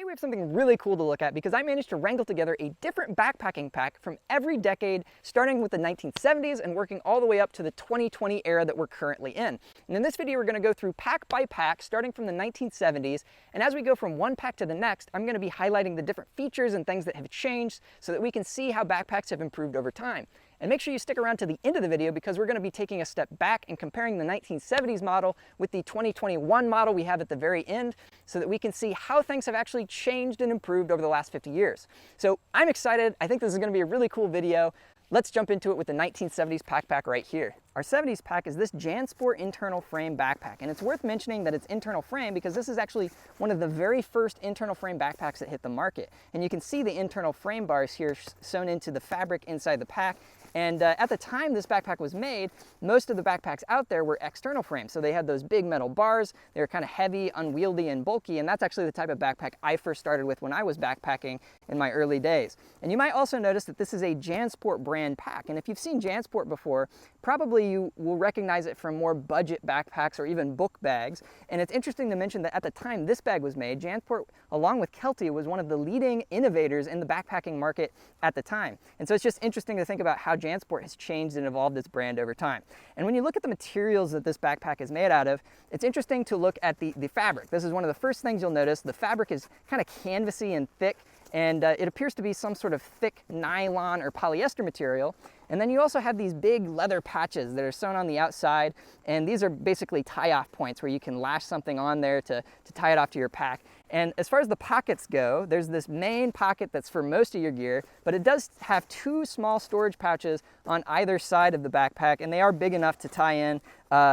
we have something really cool to look at because I managed to wrangle together a different backpacking pack from every decade, starting with the 1970s and working all the way up to the 2020 era that we're currently in. And in this video, we're going to go through pack by pack, starting from the 1970s. And as we go from one pack to the next, I'm going to be highlighting the different features and things that have changed so that we can see how backpacks have improved over time. And make sure you stick around to the end of the video because we're going to be taking a step back and comparing the 1970s model with the 2021 model we have at the very end so that we can see how things have actually changed and improved over the last 50 years. So I'm excited. I think this is going to be a really cool video. Let's jump into it with the 1970s pack right here. Our 70s pack is this Jansport internal frame backpack, and it's worth mentioning that it's internal frame because this is actually one of the very first internal frame backpacks that hit the market. And you can see the internal frame bars here sewn into the fabric inside the pack. And at the time this backpack was made, most of the backpacks out there were external frames. So they had those big metal bars, they were kind of heavy, unwieldy, and bulky, and that's actually the type of backpack I first started with when I was backpacking in my early days. And you might also notice that this is a Jansport brand pack, and if you've seen Jansport before, probably you will recognize it from more budget backpacks or even book bags. And it's interesting to mention that at the time this bag was made, Jansport, along with Kelty, was one of the leading innovators in the backpacking market at the time. And so it's just interesting to think about how Jansport has changed and evolved its brand over time. And when you look at the materials that this backpack is made out of, it's interesting to look at the fabric. This is one of the first things you'll notice. The fabric is kind of canvasy and thick, and it appears to be some sort of thick nylon or polyester material. And then you also have these big leather patches that are sewn on the outside, and these are basically tie-off points where you can lash something on there to tie it off to your pack. And as far as the pockets go, there's this main pocket that's for most of your gear, but it does have two small storage pouches on either side of the backpack, and they are big enough to tie in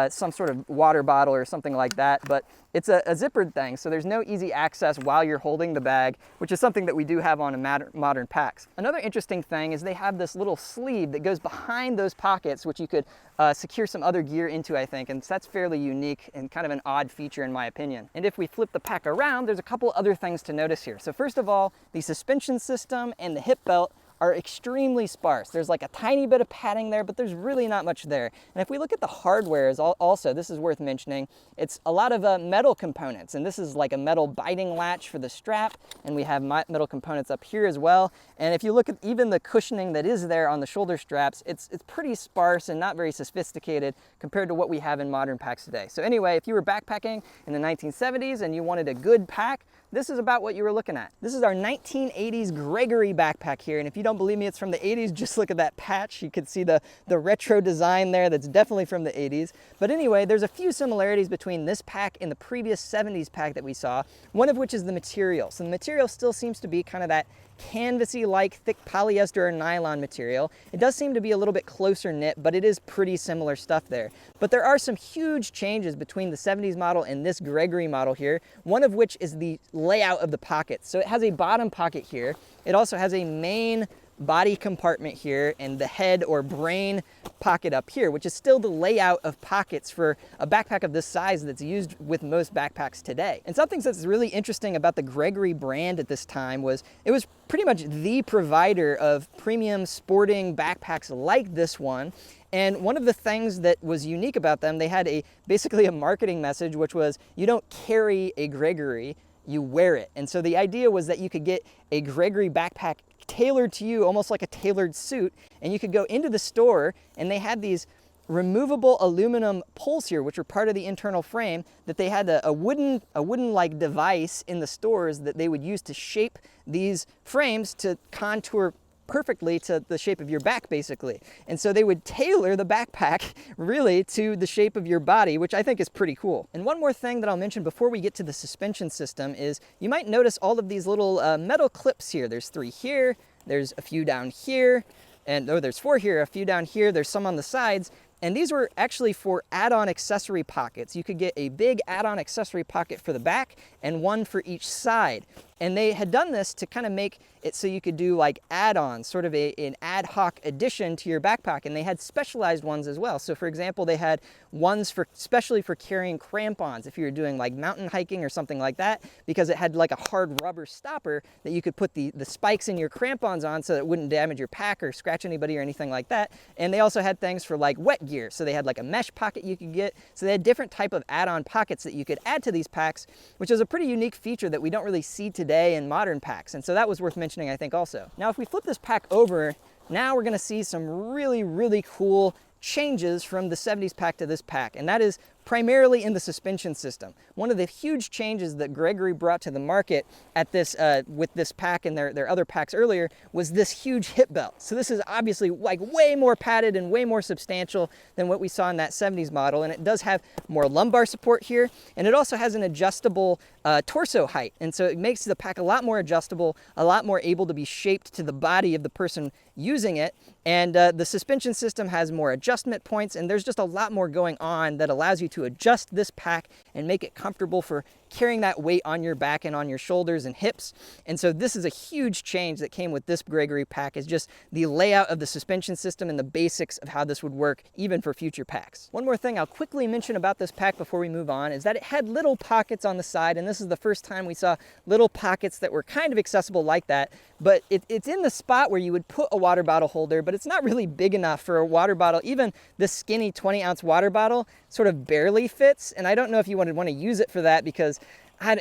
some sort of water bottle or something like that, but it's a zippered thing, so there's no easy access while you're holding the bag, which is something that we do have on modern packs. Another interesting thing is they have this little sleeve that goes behind those pockets, which you could secure some other gear into, I think, and that's fairly unique and kind of an odd feature in my opinion. And if we flip the pack around, there's a couple other things to notice here. So first of all, the suspension system and the hip belt are extremely sparse. There's like a tiny bit of padding there, but there's really not much there. And if we look at the hardware, also, this is worth mentioning, it's a lot of metal components, and this is like a metal biting latch for the strap, and we have metal components up here as well. And if you look at even the cushioning that is there on the shoulder straps, it's pretty sparse and not very sophisticated compared to what we have in modern packs today. So anyway, if you were backpacking in the 1970s and you wanted a good pack, this is about what you were looking at. This is our 1980s Gregory backpack here, and if you don't believe me it's from the 80s, just look at that patch. You can see the retro design there. That's definitely from the 80s. But anyway, there's a few similarities between this pack and the previous 70s pack that we saw, one of which is the material. So the material still seems to be kind of that canvasy-like thick polyester or nylon material. It does seem to be a little bit closer knit, but it is pretty similar stuff there. But there are some huge changes between the 70s model and this Gregory model here, one of which is the layout of the pockets. So it has a bottom pocket here. It also has a main body compartment here and the head or brain pocket up here, which is still the layout of pockets for a backpack of this size that's used with most backpacks today. And something that's really interesting about the Gregory brand at this time was it was pretty much the provider of premium sporting backpacks like this one. And one of the things that was unique about them, they had basically a marketing message, which was you don't carry a Gregory, you wear it. And so the idea was that you could get a Gregory backpack tailored to you, almost like a tailored suit, and you could go into the store and they had these removable aluminum poles here, which were part of the internal frame, that they had a wooden like device in the stores that they would use to shape these frames to contour perfectly to the shape of your back, basically. And so they would tailor the backpack really to the shape of your body, which I think is pretty cool. And one more thing that I'll mention before we get to the suspension system is you might notice all of these little metal clips here. There's 3 here, there's a few down here, and there's 4 here, a few down here, there's some on the sides. And these were actually for add-on accessory pockets. You could get a big add-on accessory pocket for the back and one for each side. And they had done this to kind of make it so you could do like add-ons, sort of an ad hoc addition to your backpack. And they had specialized ones as well. So for example, they had ones especially for carrying crampons if you were doing like mountain hiking or something like that, because it had like a hard rubber stopper that you could put the spikes in your crampons on so that it wouldn't damage your pack or scratch anybody or anything like that. And they also had things for like wet gear. So they had like a mesh pocket you could get. So they had different type of add-on pockets that you could add to these packs, which is a pretty unique feature that we don't really see today today in modern packs. And so that was worth mentioning, I think, also. Now, if we flip this pack over, now we're gonna see some really cool changes from the 70s pack to this pack, and that is primarily in the suspension system. One of the huge changes that Gregory brought to the market at this with this pack and their other packs earlier was this huge hip belt. So this is obviously like way more padded and way more substantial than what we saw in that 70s model, and it does have more lumbar support here, and it also has an adjustable torso height, and so it makes the pack a lot more adjustable, a lot more able to be shaped to the body of the person using it. And the suspension system has more adjustment points, and there's just a lot more going on that allows you to adjust this pack and make it comfortable for carrying that weight on your back and on your shoulders and hips. And so this is a huge change that came with this Gregory pack, is just the layout of the suspension system and the basics of how this would work even for future packs. One more thing I'll quickly mention about this pack before we move on is that it had little pockets on the side, and this is the first time we saw little pockets that were kind of accessible like that, but it's in the spot where you would put a water bottle holder, but it's not really big enough for a water bottle. Even this skinny 20-ounce water bottle sort of barely fits, and I don't know if you would want to use it for that, because I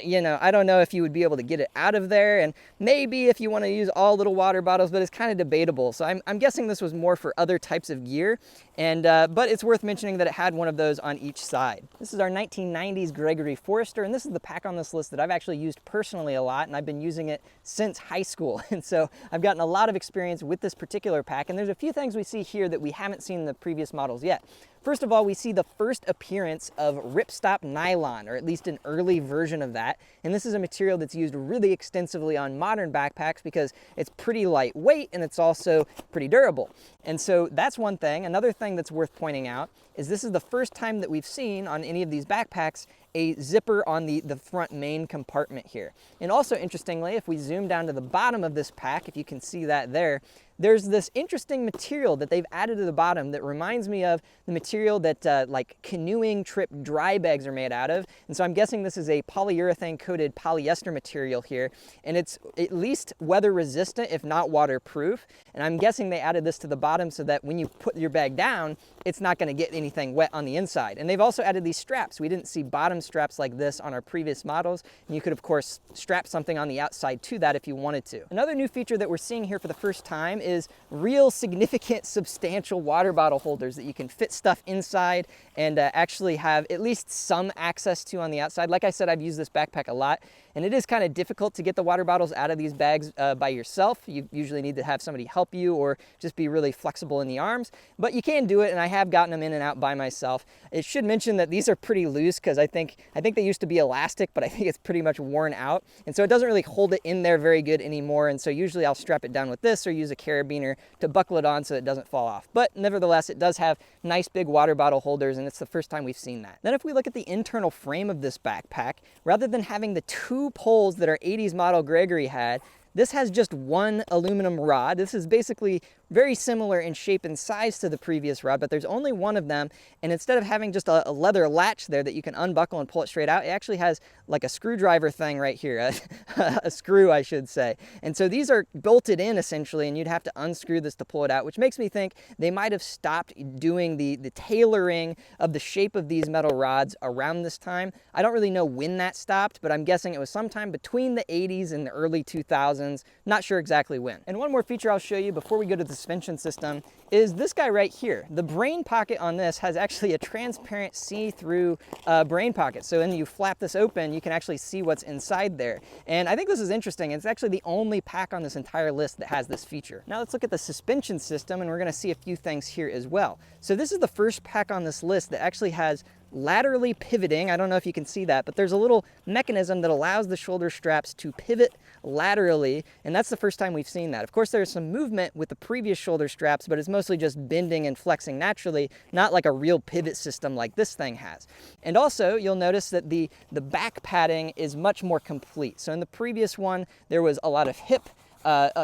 don't know if you would be able to get it out of there, and maybe if you want to use all little water bottles, but it's kind of debatable. So I'm guessing this was more for other types of gear, and but it's worth mentioning that it had one of those on each side. This is our 1990s Gregory Forester, and this is the pack on this list that I've actually used personally a lot, and I've been using it since high school. And so I've gotten a lot of experience with this particular pack, and there's a few things we see here that we haven't seen in the previous models yet. First of all, we see the first appearance of ripstop nylon, or at least an early version of that. And this is a material that's used really extensively on modern backpacks because it's pretty lightweight and it's also pretty durable. And so that's one thing. Another thing that's worth pointing out is this is the first time that we've seen on any of these backpacks a zipper on the front main compartment here. And also interestingly, if we zoom down to the bottom of this pack, if you can see that there's this interesting material that they've added to the bottom that reminds me of the material that like canoeing trip dry bags are made out of. And so I'm guessing this is a polyurethane coated polyester material here, and it's at least weather resistant, if not waterproof. And I'm guessing they added this to the bottom so that when you put your bag down, it's not going to get anything wet on the inside. And they've also added these straps. We didn't see bottom straps like this on our previous models, and you could of course strap something on the outside to that if you wanted to. Another new feature that we're seeing here for the first time is real significant substantial water bottle holders that you can fit stuff inside and actually have at least some access to on the outside. Like I said, I've used this backpack a lot, and it is kind of difficult to get the water bottles out of these bags by yourself. You usually need to have somebody help you or just be really flexible in the arms, but you can do it, and I have gotten them in and out by myself. It should mention that these are pretty loose because I think they used to be elastic, but I think it's pretty much worn out, and so it doesn't really hold it in there very good anymore. And so usually I'll strap it down with this or use a carabiner to buckle it on so it doesn't fall off. But nevertheless, it does have nice big water bottle holders, and it's the first time we've seen that. Then if we look at the internal frame of this backpack, rather than having the two poles that our 80s model Gregory had, this has just one aluminum rod. This is basically very similar in shape and size to the previous rod, but there's only one of them. And instead of having just a leather latch there that you can unbuckle and pull it straight out, it actually has like a screwdriver thing right here, a screw, I should say. And so these are bolted in essentially, and you'd have to unscrew this to pull it out, which makes me think they might have stopped doing the tailoring of the shape of these metal rods around this time. I don't really know when that stopped, but I'm guessing it was sometime between the 80s and the early 2000s. Not sure exactly when. And one more feature I'll show you before we go to the suspension system is this guy right here. The brain pocket on this has actually a transparent see-through brain pocket. So when you flap this open, you can actually see what's inside there. And I think this is interesting. It's actually the only pack on this entire list that has this feature. Now let's look at the suspension system, and we're going to see a few things here as well. So this is the first pack on this list that actually has laterally pivoting. I don't know if you can see that, but there's a little mechanism that allows the shoulder straps to pivot laterally, and that's the first time we've seen that. Of course, there's some movement with the previous shoulder straps, but it's mostly just bending and flexing naturally, not like a real pivot system like this thing has. And also, you'll notice that the back padding is much more complete. So in the previous one, there was a lot of hip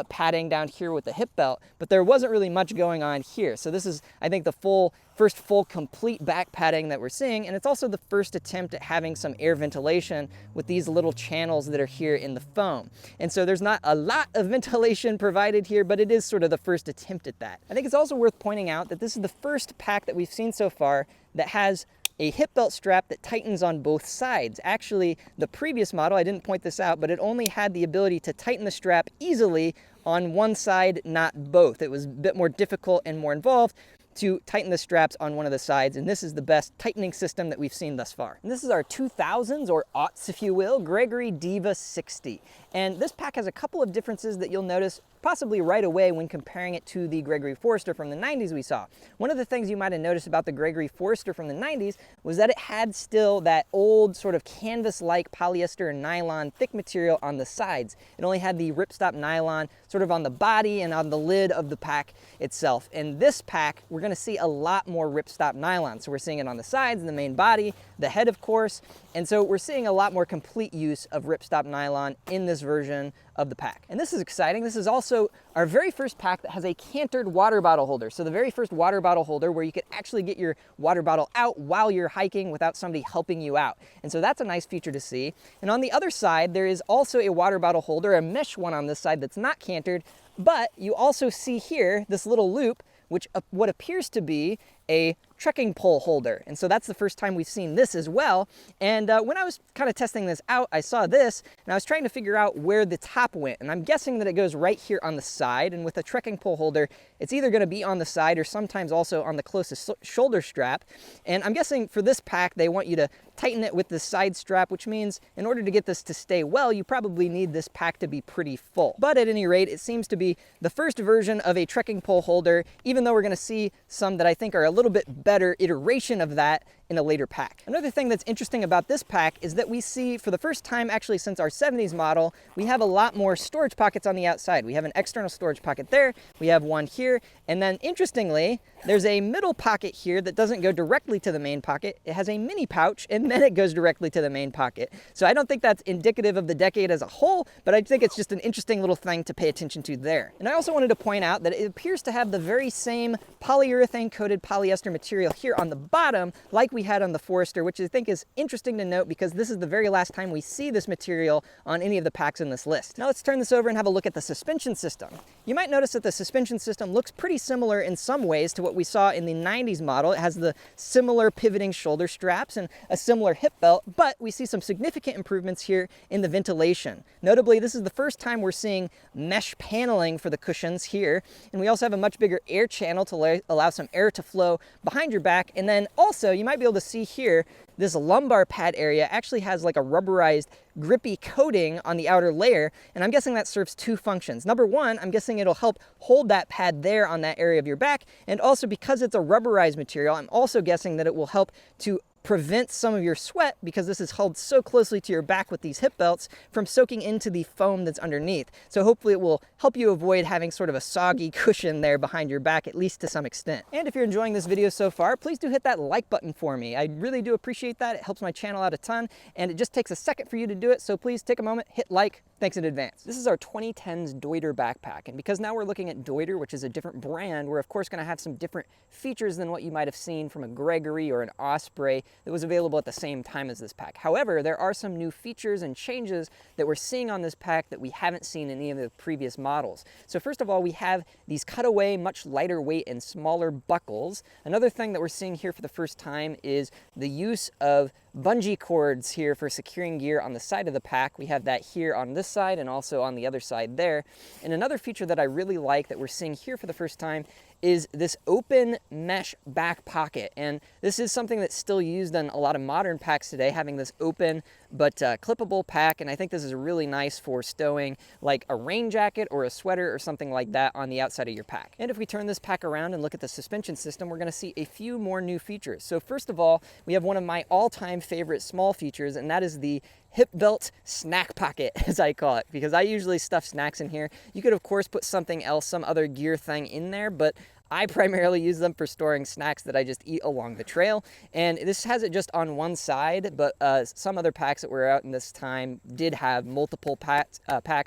padding down here with the hip belt, but there wasn't really much going on here. So this is, I think, the first full complete back padding that we're seeing, and it's also the first attempt at having some air ventilation with these little channels that are here in the foam. And so there's not a lot of ventilation provided here, but it is sort of the first attempt at that. I think it's also worth pointing out that this is the first pack that we've seen so far that has a hip belt strap that tightens on both sides. Actually, the previous model, I didn't point this out, but it only had the ability to tighten the strap easily on one side, not both. It was a bit more difficult and more involved to tighten the straps on one of the sides, and this is the best tightening system that we've seen thus far. And this is our 2000s, or aughts if you will, Gregory Diva 60. And this pack has a couple of differences that you'll notice possibly right away when comparing it to the Gregory Forester from the 90s we saw. One of the things you might have noticed about the Gregory Forester from the 90s was that it had still that old sort of canvas-like polyester and nylon thick material on the sides. It only had the ripstop nylon sort of on the body and on the lid of the pack itself. In this pack, we're going to see a lot more ripstop nylon. So we're seeing it on the sides, the main body, the head of course, and so we're seeing a lot more complete use of ripstop nylon in this version of the pack. And this is exciting. This is also our very first pack that has a cantered water bottle holder. So the very first water bottle holder where you could actually get your water bottle out while you're hiking without somebody helping you out. And so that's a nice feature to see. And on the other side, there is also a water bottle holder, a mesh one on this side that's not cantered, but you also see here this little loop, which what appears to be a trekking pole holder. And so that's the first time we've seen this as well. And when I was kind of testing this out, I saw this and I was trying to figure out where the top went. And I'm guessing that it goes right here on the side. And with a trekking pole holder, it's either going to be on the side or sometimes also on the closest shoulder strap. And I'm guessing for this pack, they want you to tighten it with the side strap, which means in order to get this to stay well, you probably need this pack to be pretty full. But at any rate, it seems to be the first version of a trekking pole holder, even though we're going to see some that I think are a little bit better iteration of that in a later pack. Another thing that's interesting about this pack is that we see for the first time actually since our 70s model, we have a lot more storage pockets on the outside. We have an external storage pocket there, we have one here, and then interestingly, there's a middle pocket here that doesn't go directly to the main pocket. It has a mini pouch and then it goes directly to the main pocket. So I don't think that's indicative of the decade as a whole, but I think it's just an interesting little thing to pay attention to there. And I also wanted to point out that it appears to have the very same polyurethane coated polyester material here on the bottom like we had on the Forester, which I think is interesting to note because this is the very last time we see this material on any of the packs in this list. Now let's turn this over and have a look at the suspension system. You might notice that the suspension system looks pretty similar in some ways to what we saw in the 90s model. It has the similar pivoting shoulder straps and a similar hip belt, but we see some significant improvements here in the ventilation. Notably, this is the first time we're seeing mesh paneling for the cushions here, and we also have a much bigger air channel to allow some air to flow behind your back. And then also you might be able to see here this lumbar pad area actually has like a rubberized grippy coating on the outer layer, and I'm guessing that serves two functions. Number one, I'm guessing it'll help hold that pad there on that area of your back, and also because it's a rubberized material, I'm also guessing that it will help to prevent some of your sweat, because this is held so closely to your back with these hip belts, from soaking into the foam that's underneath. So hopefully it will help you avoid having sort of a soggy cushion there behind your back, at least to some extent. And if you're enjoying this video so far, please do hit that like button for me. I really do appreciate that. It helps my channel out a ton, and it just takes a second for you to do it. So please take a moment, hit like. Thanks in advance. This is our 2010s Deuter backpack, and because now we're looking at Deuter, which is a different brand, we're of course going to have some different features than what you might have seen from a Gregory or an Osprey that was available at the same time as this pack. However, there are some new features and changes that we're seeing on this pack that we haven't seen in any of the previous models. So first of all, we have these cutaway, much lighter weight and smaller buckles. Another thing that we're seeing here for the first time is the use of bungee cords here for securing gear on the side of the pack. We have that here on this side and also on the other side there. And another feature that I really like that we're seeing here for the first time is this open mesh back pocket. And this is something that's still used on a lot of modern packs today, having this open but clippable pack. And I think this is really nice for stowing like a rain jacket or a sweater or something like that on the outside of your pack. And if we turn this pack around and look at the suspension system, we're gonna see a few more new features. So first of all, we have one of my all-time favorite small features, and that is the hip belt snack pocket, as I call it, because I usually stuff snacks in here. You could of course put something else, some other gear thing in there, but I primarily use them for storing snacks that I just eat along the trail. And this has it just on one side, but some other packs that were out in this time did have multiple packs,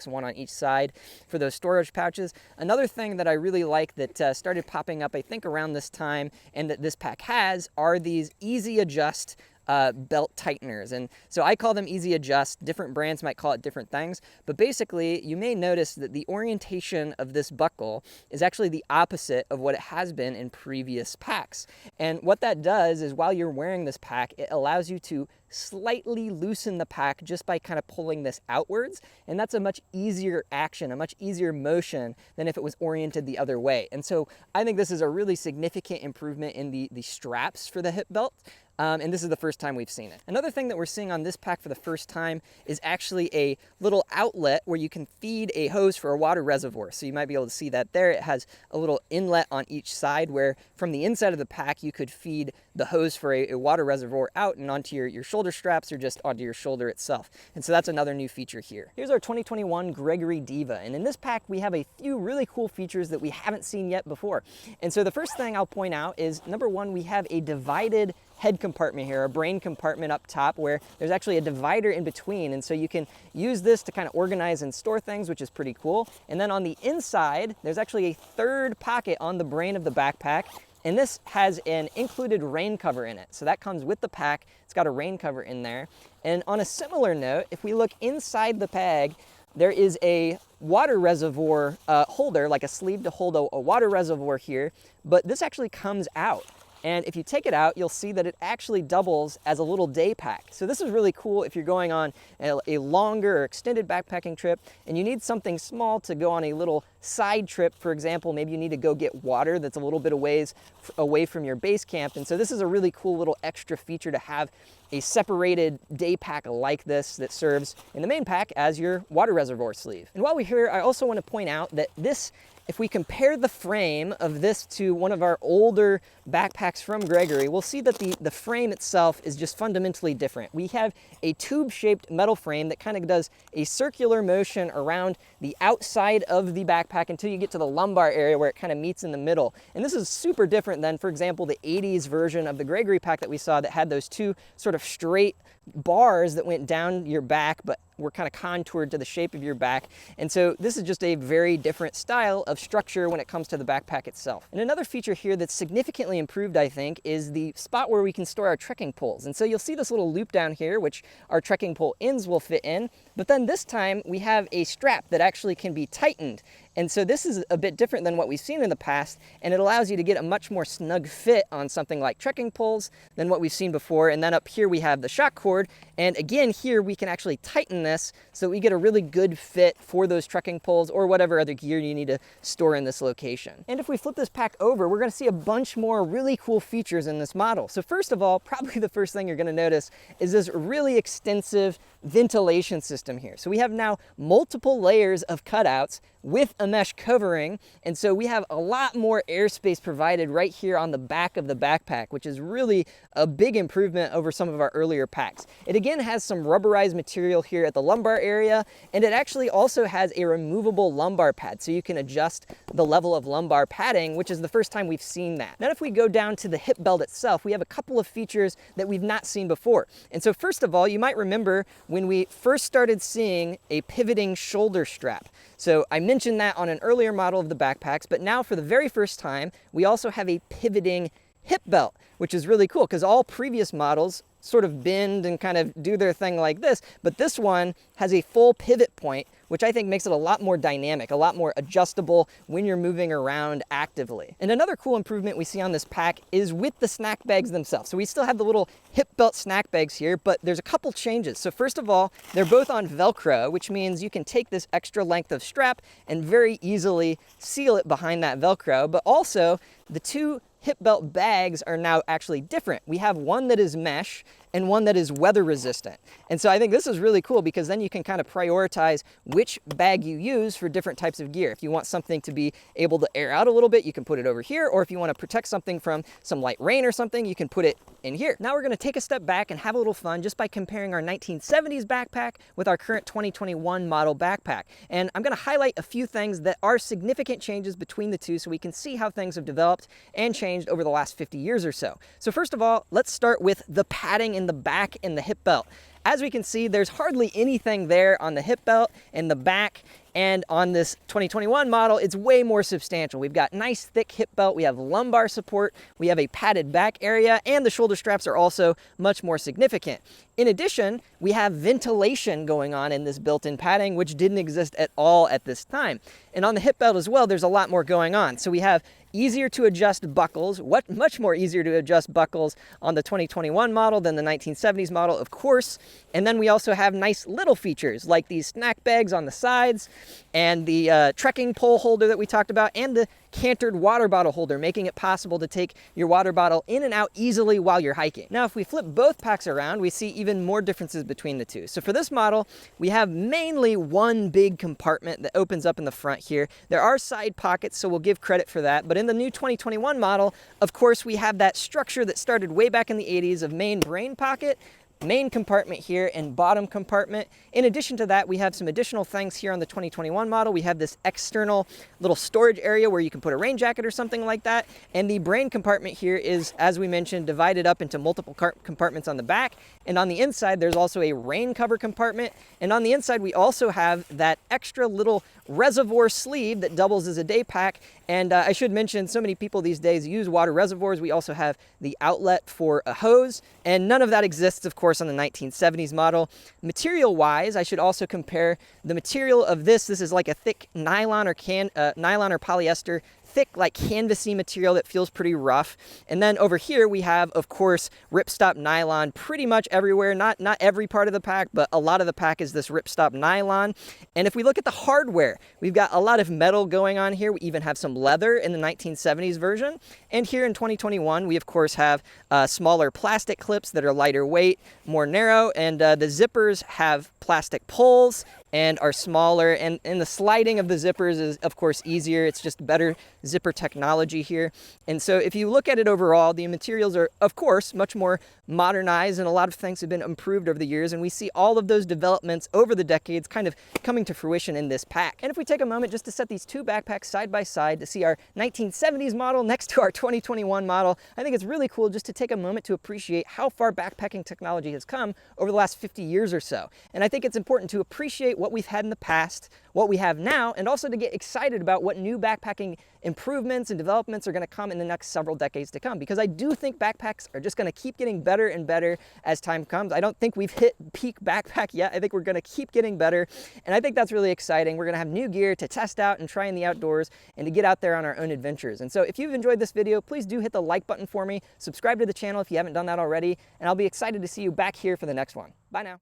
one on each side for those storage pouches. Another thing that I really like that started popping up, I think around this time, and that this pack has, are these easy adjust belt tighteners. And so I call them easy adjust. Different brands might call it different things. But basically, you may notice that the orientation of this buckle is actually the opposite of what it has been in previous packs. And what that does is while you're wearing this pack, it allows you to slightly loosen the pack just by kind of pulling this outwards. And that's a much easier action, a much easier motion than if it was oriented the other way. And so I think this is a really significant improvement in the straps for the hip belt. And this is the first time we've seen it. Another thing that we're seeing on this pack for the first time is actually a little outlet where you can feed a hose for a water reservoir. So you might be able to see that there. It has a little inlet on each side where from the inside of the pack you could feed the hose for a water reservoir out and onto your shoulder straps or just onto your shoulder itself. And so that's another new feature here. Here's our 2021 Gregory Diva. And in this pack we have a few really cool features that we haven't seen yet before. And so the first thing I'll point out is number one, we have a divided head compartment here, a brain compartment up top where there's actually a divider in between. And so you can use this to kind of organize and store things, which is pretty cool. And then on the inside, there's actually a third pocket on the brain of the backpack. And this has an included rain cover in it. So that comes with the pack. It's got a rain cover in there. And on a similar note, if we look inside the bag, there is a water reservoir holder, like a sleeve to hold a water reservoir here, but this actually comes out. And if you take it out, you'll see that it actually doubles as a little day pack. So this is really cool if you're going on a longer or extended backpacking trip and you need something small to go on a little side trip. For example, maybe you need to go get water that's a little bit away from your base camp. And so this is a really cool little extra feature to have a separated day pack like this that serves in the main pack as your water reservoir sleeve. And while we're here, I also want to point out that this, if we compare the frame of this to one of our older backpacks from Gregory, we'll see that the frame itself is just fundamentally different. We have a tube-shaped metal frame that kind of does a circular motion around the outside of the backpack until you get to the lumbar area where it kind of meets in the middle. And this is super different than, for example, the 80s version of the Gregory pack that we saw that had those two sort of straight bars that went down your back but were kind of contoured to the shape of your back. And so this is just a very different style of structure when it comes to the backpack itself. And another feature here that's significantly improved, I think, is the spot where we can store our trekking poles. And so you'll see this little loop down here, which our trekking pole ends will fit in. But then this time we have a strap that actually can be tightened. And so this is a bit different than what we've seen in the past, and it allows you to get a much more snug fit on something like trekking poles than what we've seen before. And then up here we have the shock cord, and again here we can actually tighten this so we get a really good fit for those trekking poles or whatever other gear you need to store in this location. And if we flip this pack over, we're going to see a bunch more really cool features in this model. So first of all, probably the first thing you're going to notice is this really extensive ventilation system here. So we have now multiple layers of cutouts with a mesh covering, and so we have a lot more airspace provided right here on the back of the backpack, which is really a big improvement over some of our earlier packs. It again has some rubberized material here at the lumbar area, and it actually also has a removable lumbar pad, so you can adjust the level of lumbar padding, which is the first time we've seen that. Now if we go down to the hip belt itself, we have a couple of features that we've not seen before. And so first of all, you might remember when we first started seeing a pivoting shoulder strap. So I mentioned that on an earlier model of the backpacks, but now for the very first time, we also have a pivoting hip belt, which is really cool because all previous models sort of bend and kind of do their thing like this, but this one has a full pivot point, which I think makes it a lot more dynamic, a lot more adjustable when you're moving around actively. And another cool improvement we see on this pack is with the snack bags themselves. So we still have the little hip belt snack bags here, but there's a couple changes. So first of all, they're both on Velcro, which means you can take this extra length of strap and very easily seal it behind that Velcro, but also the two hip belt bags are now actually different. We have one that is mesh and one that is weather resistant. And so I think this is really cool because then you can kind of prioritize which bag you use for different types of gear. If you want something to be able to air out a little bit, you can put it over here, or if you want to protect something from some light rain or something, you can put it in here. Now we're going to take a step back and have a little fun just by comparing our 1970s backpack with our current 2021 model backpack. And I'm going to highlight a few things that are significant changes between the two so we can see how things have developed and changed over the last 50 years or so. So first of all, let's start with the padding in the back and the hip belt. As we can see, there's hardly anything there on the hip belt and the back And on this 2021 model, it's way more substantial. We've got nice thick hip belt, we have lumbar support, we have a padded back area, and the shoulder straps are also much more significant. In addition, we have ventilation going on in this built-in padding, which didn't exist at all at this time. And on the hip belt as well, there's a lot more going on. So we have easier to adjust buckles, much more easier to adjust buckles on the 2021 model than the 1970s model, of course. And then we also have nice little features like these snack bags on the sides and the trekking pole holder that we talked about, and the cantered water bottle holder, making it possible to take your water bottle in and out easily while you're hiking. Now, if we flip both packs around, we see even more differences between the two. So for this model, we have mainly one big compartment that opens up in the front here. There are side pockets, so we'll give credit for that. But in the new 2021 model, of course, we have that structure that started way back in the 80s of main brain pocket, main compartment here, and bottom compartment. In addition to that, we have some additional things here on the 2021 model. We have this external little storage area where you can put a rain jacket or something like that. And the brain compartment here is, as we mentioned, divided up into multiple compartments on the back. And on the inside, there's also a rain cover compartment. And on the inside, we also have that extra little reservoir sleeve that doubles as a day pack. And I should mention, so many people these days use water reservoirs. We also have the outlet for a hose, and none of that exists, of course, on the 1970s model. Material-wise, I should also compare the material of this. This is like a thick nylon or polyester, thick, like canvasy material that feels pretty rough. And then over here we have, of course, ripstop nylon pretty much everywhere. Not every part of the pack, but a lot of the pack is this ripstop nylon. And if we look at the hardware, we've got a lot of metal going on here. We even have some leather in the 1970s version. And here in 2021, we of course have smaller plastic clips that are lighter weight, more narrow, and the zippers have plastic pulls and are smaller, and the sliding of the zippers is of course easier. It's just better zipper technology here. And so if you look at it overall, the materials are of course much more modernized, and a lot of things have been improved over the years, and we see all of those developments over the decades kind of coming to fruition in this pack. And if we take a moment just to set these two backpacks side by side to see our 1970s model next to our 2021 model, I think it's really cool just to take a moment to appreciate how far backpacking technology has come over the last 50 years or so. And I think it's important to appreciate what we've had in the past, what we have now, and also to get excited about what new backpacking improvements and developments are going to come in the next several decades to come, because I do think backpacks are just going to keep getting better and better as time comes. I don't think we've hit peak backpack yet. I think we're going to keep getting better, and I think that's really exciting. We're going to have new gear to test out and try in the outdoors and to get out there on our own adventures. And so if you've enjoyed this video, please do hit the like button for me, subscribe to the channel if you haven't done that already, and I'll be excited to see you back here for the next one. Bye now.